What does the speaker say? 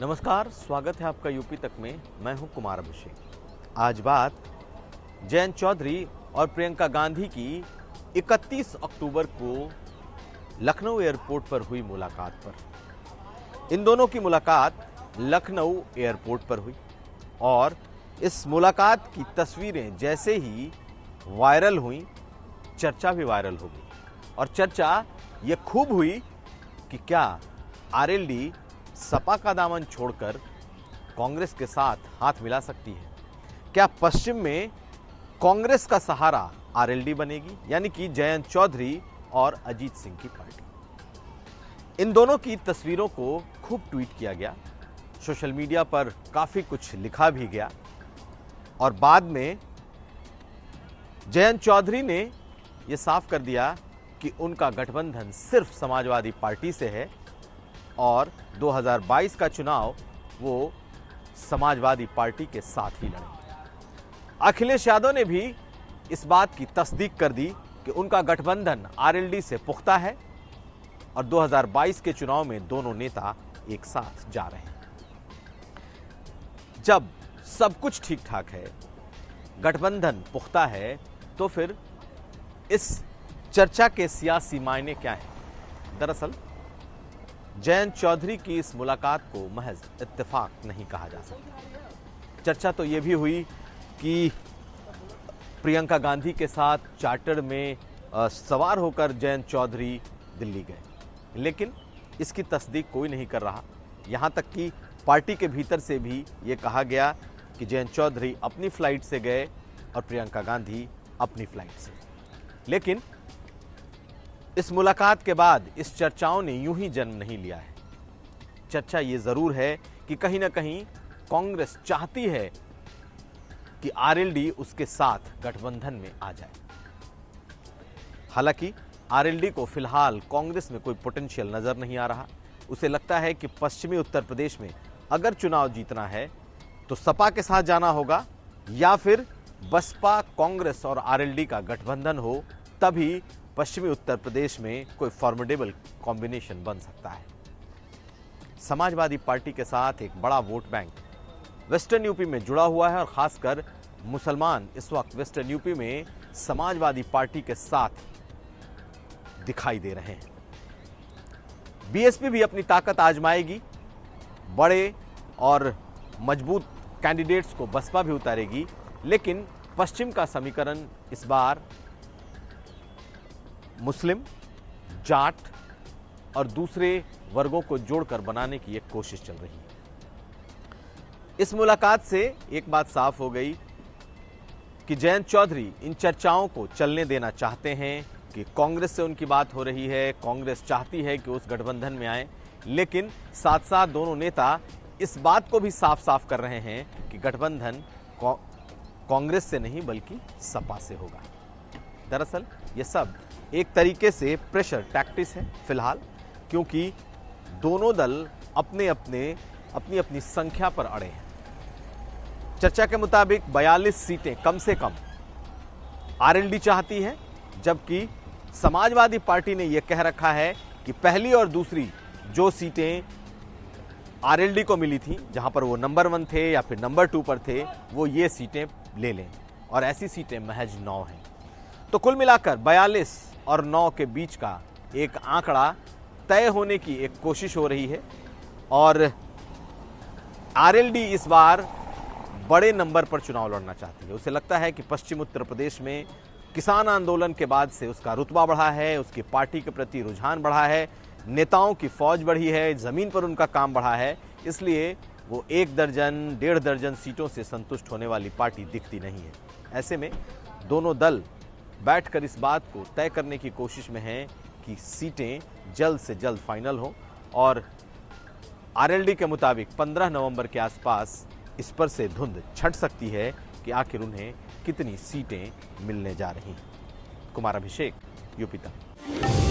नमस्कार, स्वागत है आपका यूपी तक में। मैं हूं कुमार अभिषेक। आज बात जयंत चौधरी और प्रियंका गांधी की 31 अक्टूबर को लखनऊ एयरपोर्ट पर हुई मुलाकात पर। इन दोनों की मुलाकात लखनऊ एयरपोर्ट पर हुई और इस मुलाकात की तस्वीरें जैसे ही वायरल हुई, चर्चा भी वायरल हो गई। और चर्चा ये खूब हुई कि क्या आरएलडी सपा का दामन छोड़कर कांग्रेस के साथ हाथ मिला सकती है? क्या पश्चिम में कांग्रेस का सहारा आरएलडी बनेगी, यानी कि जयंत चौधरी और अजीत सिंह की पार्टी? इन दोनों की तस्वीरों को खूब ट्वीट किया गया, सोशल मीडिया पर काफी कुछ लिखा भी गया और बाद में जयंत चौधरी ने यह साफ कर दिया कि उनका गठबंधन सिर्फ समाजवादी पार्टी से है और 2022 का चुनाव वो समाजवादी पार्टी के साथ ही लड़ेंगे। अखिलेश यादव ने भी इस बात की तस्दीक कर दी कि उनका गठबंधन आरएलडी से पुख्ता है और 2022 के चुनाव में दोनों नेता एक साथ जा रहे हैं। जब सब कुछ ठीक ठाक है, गठबंधन पुख्ता है, तो फिर इस चर्चा के सियासी मायने क्या हैं? दरअसल जयंत चौधरी की इस मुलाकात को महज इत्तेफाक नहीं कहा जा सकता। चर्चा तो यह भी हुई कि प्रियंका गांधी के साथ चार्टर में सवार होकर जयंत चौधरी दिल्ली गए, लेकिन इसकी तस्दीक कोई नहीं कर रहा। यहां तक कि पार्टी के भीतर से भी ये कहा गया कि जयंत चौधरी अपनी फ्लाइट से गए और प्रियंका गांधी अपनी फ्लाइट से। लेकिन इस मुलाकात के बाद इस चर्चाओं ने यूं ही जन्म नहीं लिया है। चर्चा ये जरूर है कि कहीं ना कहीं कांग्रेस चाहती है कि आरएलडी उसके साथ गठबंधन में आ जाए। हालांकि आरएलडी को फिलहाल कांग्रेस में कोई पोटेंशियल नजर नहीं आ रहा। उसे लगता है कि पश्चिमी उत्तर प्रदेश में अगर चुनाव जीतना है तो सपा के साथ जाना होगा या फिर बसपा, कांग्रेस और आरएलडी का गठबंधन हो, तभी पश्चिमी उत्तर प्रदेश में कोई फॉर्मिडेबल कॉम्बिनेशन बन सकता है। समाजवादी पार्टी के साथ एक बड़ा वोट बैंक वेस्टर्न यूपी में जुड़ा हुआ है और खासकर मुसलमान इस वक्त वेस्टर्न यूपी में समाजवादी पार्टी के साथ दिखाई दे रहे हैं। बीएसपी भी अपनी ताकत आजमाएगी, बड़े और मजबूत कैंडिडेट्स को बसपा भी उतारेगी, लेकिन पश्चिम का समीकरण इस बार मुस्लिम, जाट और दूसरे वर्गों को जोड़कर बनाने की एक कोशिश चल रही है। इस मुलाकात से एक बात साफ हो गई कि जयंत चौधरी इन चर्चाओं को चलने देना चाहते हैं कि कांग्रेस से उनकी बात हो रही है, कांग्रेस चाहती है कि उस गठबंधन में आए, लेकिन साथ साथ दोनों नेता इस बात को भी साफ साफ कर रहे हैं कि गठबंधन कांग्रेस से नहीं बल्कि सपा से होगा। दरअसल ये सब एक तरीके से प्रेशर टैक्टिक्स है फिलहाल, क्योंकि दोनों दल अपनी अपनी संख्या पर अड़े हैं। चर्चा के मुताबिक 42 सीटें कम से कम आरएलडी चाहती है, जबकि समाजवादी पार्टी ने यह कह रखा है कि पहली और दूसरी जो सीटें आरएलडी को मिली थी, जहां पर वो नंबर 1 थे या फिर नंबर 2 पर थे, वो ये सीटें ले लें और ऐसी सीटें महज 9 हैं। तो कुल मिलाकर 42 और 9 के बीच का एक आंकड़ा तय होने की एक कोशिश हो रही है और आरएलडी इस बार बड़े नंबर पर चुनाव लड़ना चाहती है। उसे लगता है कि पश्चिम उत्तर प्रदेश में किसान आंदोलन के बाद से उसका रुतबा बढ़ा है, उसकी पार्टी के प्रति रुझान बढ़ा है, नेताओं की फौज बढ़ी है, जमीन पर उनका काम बढ़ा है, इसलिए वो 1 दर्जन 1.5 दर्जन सीटों से संतुष्ट होने वाली पार्टी दिखती नहीं है। ऐसे में दोनों दल बैठकर इस बात को तय करने की कोशिश में हैं कि सीटें जल्द से जल्द फाइनल हो और आरएलडी के मुताबिक 15 नवंबर के आसपास इस पर से धुंध छट सकती है कि आखिर उन्हें कितनी सीटें मिलने जा रही हैं। कुमार अभिषेक, यूपी तक।